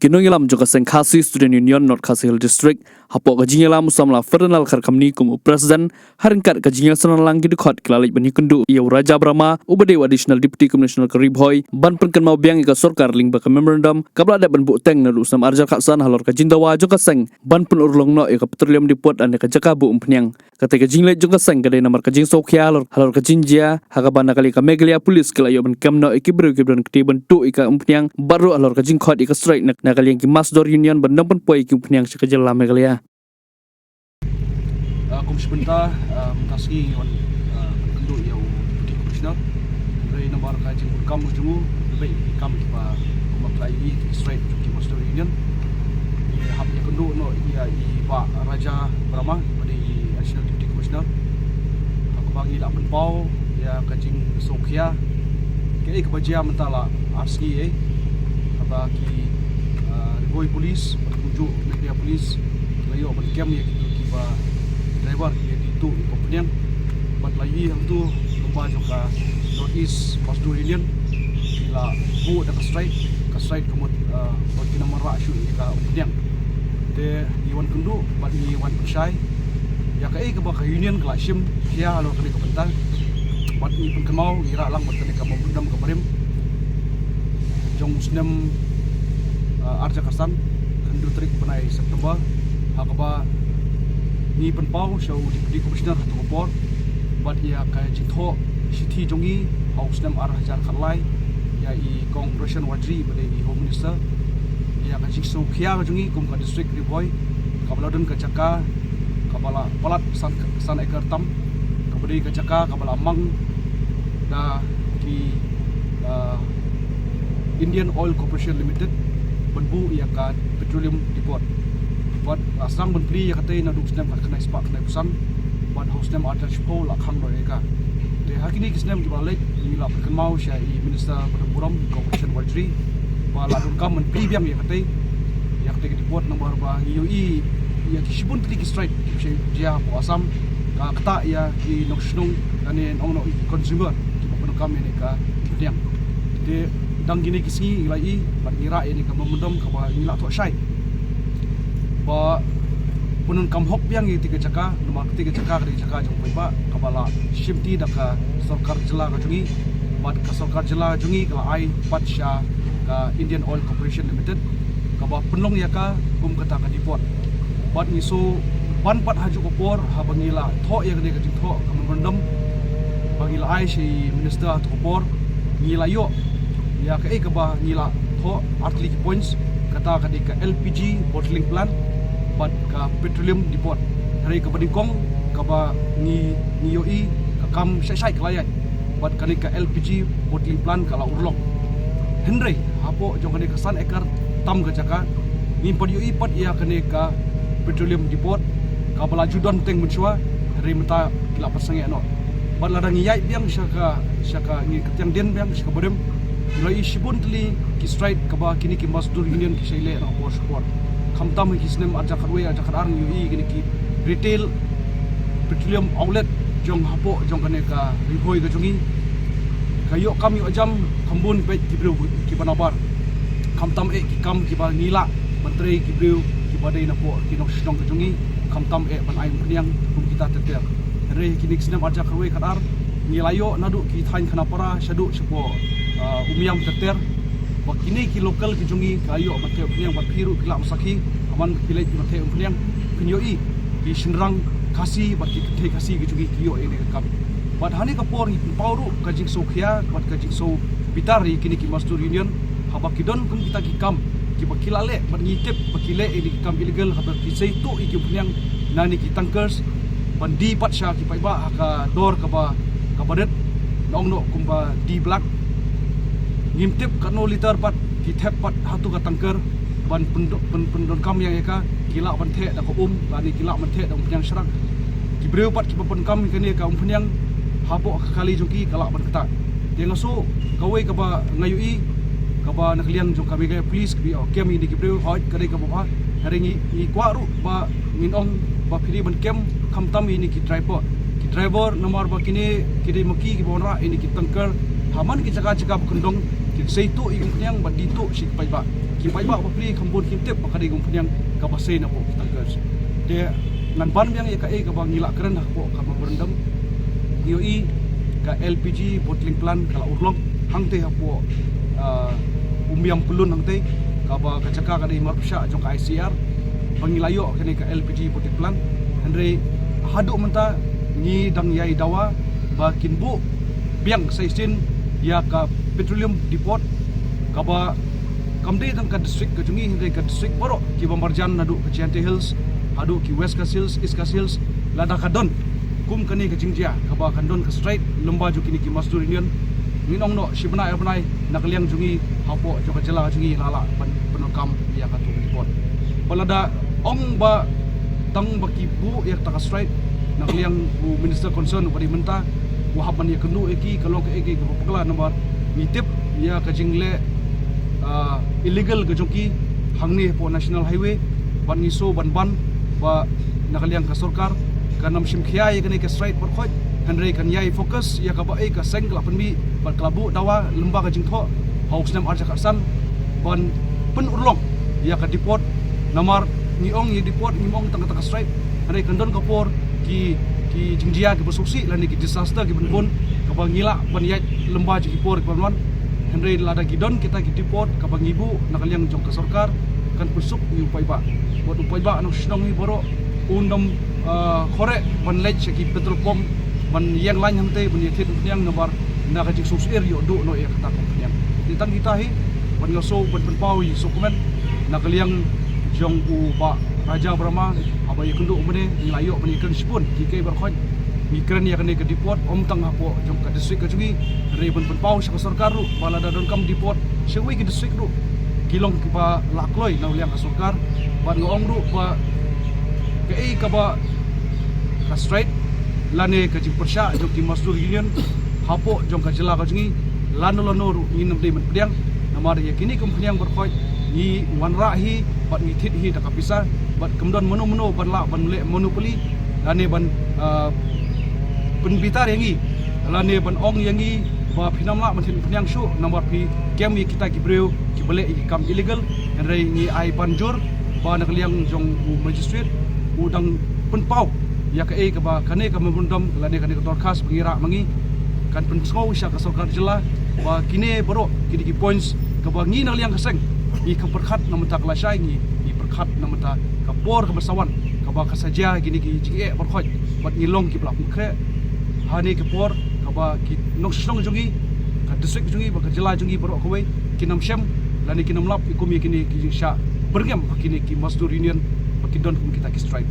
Kinongilam joka Sengkasi Student Union North Khasi Hill District hapo kajingelam usamla federal karkamni kumu president haringkat kajingel senalang gidukot kilalik bani kendu ia Raja Brahma ubadewa additional deputy commissioner keribhoi ban penken mau biang ika sorkar ling baka memorandum kabla ada ban teng nalu usam arjar kaksan halor kajindawa joka seng ban pen urlong no ika petroleum depot ane kajaka bu umpenyang kate kajingle joka seng kadai namar kajing sokhya halor kajinjia hakabana kali ka meglia police kilayo ban kamno ikibru kibron kti bentu ika umpenyang baru halor kajing khot ika strike nak kali yang Masdor Union bendam pun puai ki umpenyang sekejal lama kali ya. Kum sebentar mengkasih penduduk yang di komisioner dari nomor kajian berkam ujung lebih kam kita memakai ini straight di Masdor Union ia hab yang penduduk no ia Pak Raja Brahma dari National Deputy Commissioner aku bagi dak menpau ia kajian Sokhya ke kebajian mentala RC bagi Boy polis bertujuk media polis layo berkem ya gitu kiba driver ya itu komponen buat lagi yang tu lomba juga North East Masdor Union bila bu dak strike kemud bagi nomor rasyu ka komponen te iwan kundu buat iwan persai ya kai ke baka union kala sim ya alo kali kebentar buat ni pun kemau ira lang buat kali ka memendam ke barim jong muslim Arja Karsan kendu trik penai September hakaba ni penpau show di komisioner hatu kopor bat ia kaya jitho sithi jongi haus nem arah jar khalai ya I Congression Wajri bade I Home Minister ia ka jikso khia jongi kum ka district Riboy kabala dun ka Chaka kabala palat san ekar tam kabade ka Chaka kabala mang da ki Indian Oil Corporation Limited benbu ia ka petroleum depot buat asang benpri ia kata na duk snem kena spak kena pusan buat house nem ada spo la khang do eka de hakini kisnem di balik ni la perkemau syai minister Buram Corporation Wajri ba la dun kam benpri biang ia kata depot nomor ba UI ia kisibun tri strike dia po asam ka kata ia ki noksnung ane ongno consumer ki ba kam ini ka diam de dang gini kisi ilai ban ira ini ka memendam ka ba ila to syai ba punun kam hok biang i tiga Chaka nomor ketiga Chaka dari Chaka jong ba ka bala shimti daka sarkar jela ka jungi bad ka sarkar jela jungi ka ai patsha ka Indian Oil Corporation Limited ka ba penlong ya ka kum kata ka depot bad ngiso ban pat haju kopor ha bangila tho ya ka jing tho ka memendam bangila ai si minister to kopor ngila yo ya ke ba ngila tho artillery points kata ka LPG bottling plant pat ka petroleum depot hari ka badingkong ka ba ni yoi ka kam sai kalayan pat ka LPG bottling plant kala urlong henry hapo jong ka san ekar tam ka Chaka ni pod yoi pat ia ka petroleum depot ka bala judon teng menchua hari menta kila pasange no bat ladang yai biang syaka ni ketiang den biang syaka badem Lai shibuntli ki strike kaba kini ki Masdor Union ki shaile na por support khamtam ki snem aja kharwe aja khar UI kini ki retail petroleum outlet jong hapo jong kane ka rihoi ka jongi kayo kam yu ajam khambun pe ki bru ki banabar khamtam ki kam ki ba nila menteri ki bru ki badai na po ki nok shnong ka jongi khamtam ban ai pniang kum kita teter re kini snem aja kharwe khar nilayo nadu ki thain khana para shadu sepo umiam teter wakini ki lokal ki jungi kayo mathe punyang bathiru kila masaki aman pilai mathe punyang kinyoi ki sinrang kasi baki kethe kasi ki jungi kiyo ini kam bat hani ka por pauru ka jing Sokhya bat ka jing so bitari kini ki Masdor Union habakidon kum kita ki kam ki bakilale bat ngitip bakile ini kam illegal habar ki seitu iki punyang nani ki tankers bandi pat sha ki paiba ka dor ka ba kabadet nongno kumba di black ngimtip kano liter pat ki thep pat hatu ka tangker ban pendon kam yang eka kila ban the da ko lani kila man the da punyang syarak ki breu pat ki pon kam kani ka punyang hapo kali jongki kala ban kata dia ngaso kawe ka ba ngayui ka ba nakliang jong kami ga please ki kem ini ki breu hoit kare ka ba haringi i kwaru ba minong ba phiri ban kem khamtam ini ki driver nomor ba kini maki ki bonra ini ki tangker haman ki Chaka kendong ki seitu ing punyang baditu si paiba pai ba bapri khambun kim tep pakari gum punyang ka basai na po kita girls de ngan ban yang ya ka e ka bang ngila keren po ka berendam yoi ka LPG bottling plant kala urlong hangte hapo umiam pulun hangte ka ba kacaka ka di marpsha jong ka ICR pangilayo kini ka LPG bottling plant andre hadu menta ni dang yai dawa ba kinbu biang saisin ya ka petroleum depot ka ba kamde tang ka district ka jungi hindai ka district boro ki Bamarjan nadu ka Chiante Hills hadu ki West Coast Hills East Coast Hills lada ka don kum kani ka jingjia ka ba kan don ka straight lomba ju kini ki Mazdur Union nginong no sibna ya banai nakaliang jungi hapo jo ka jela jungi lala penokam ya ka tu depot balada ong ba tang ba ki bu ya ta ka straight nakaliang bu minister concern bari menta wahap man ya kenu eki kalong ka eki ka pagla nomor mitip ya ka jingle illegal ke joki hangni po national highway ban ngiso ban ba nakaliang ka sarkar kanam sim khia ya kani ka straight por khoj handre kan yai fokus ya ka ba ka seng la penbi ban klabu dawa lemba ka jingtho haus nam arja kasan ban pen urlong ya ka depot namar ni ong ye depot ni mong tang straight handre kan don ka por ki jingjia ki bersuksi lani ki disaster ki benbon ka ba ngila ban yai lemba ji por ki ban Henry lada gidon kita ki depot kabang ibu nakaliang jong ka sarkar kan pusuk upai ba buat upai ba anu sinong hi boro undam khore ban lech ki petrol pom ban yang lain hante ban yethit yang nomor na ka jik susir yo do no ya kata kompanyang ditang kita hi ban ngaso ban pawi dokumen nakaliang jong u ba Raja Brahma aba yakundu umene nilayo ban ikan sipun ki ke berkhoj mikran ya kene ke depot om tang hapo jong ka district ka jungi reben penpau sa sarkar ru bala da don kam depot sewi ke district ru kilong ki pa lakloi na uliang ka sarkar ban ngong ru ba ke ei ka ba ka straight lane ka jing persya jong ki Mazdur Union hapo jong ka jela ka jungi lano ru nginam de men pediang namar ya kini kum pediang berkhoi ni wanra hi bat ni thit hi da ka pisa bat kemdon mono ban la ban le monopoli lane ban penbitar yangi lane ban ong yangi ba phinamla mantin phyang shu nomor pi kem yi kita ki breu ki bele ki kam illegal en rei ni ai banjur ba nakliang jong u magistrate u dang penpau ya ka e ka ba kane ka membundam lane kane ka torkas pengira mangi kan pensau sya ka sarkar jela ba kine boro kini ki points ka ba ngi nakliang kaseng i ka perkhat namata klasai ngi i perkhat namata ka por ka bersawan ka ba ka saja gini ki jige berkhoj bat ngilong ki blak kre hani ke por kaba ki nok song jungi ka district jungi ba ka jela jungi boro kowe kinam syam lani kinam lap ikum kini ki sha bergam kini ki Mazdur Union ba ki don kita ki strike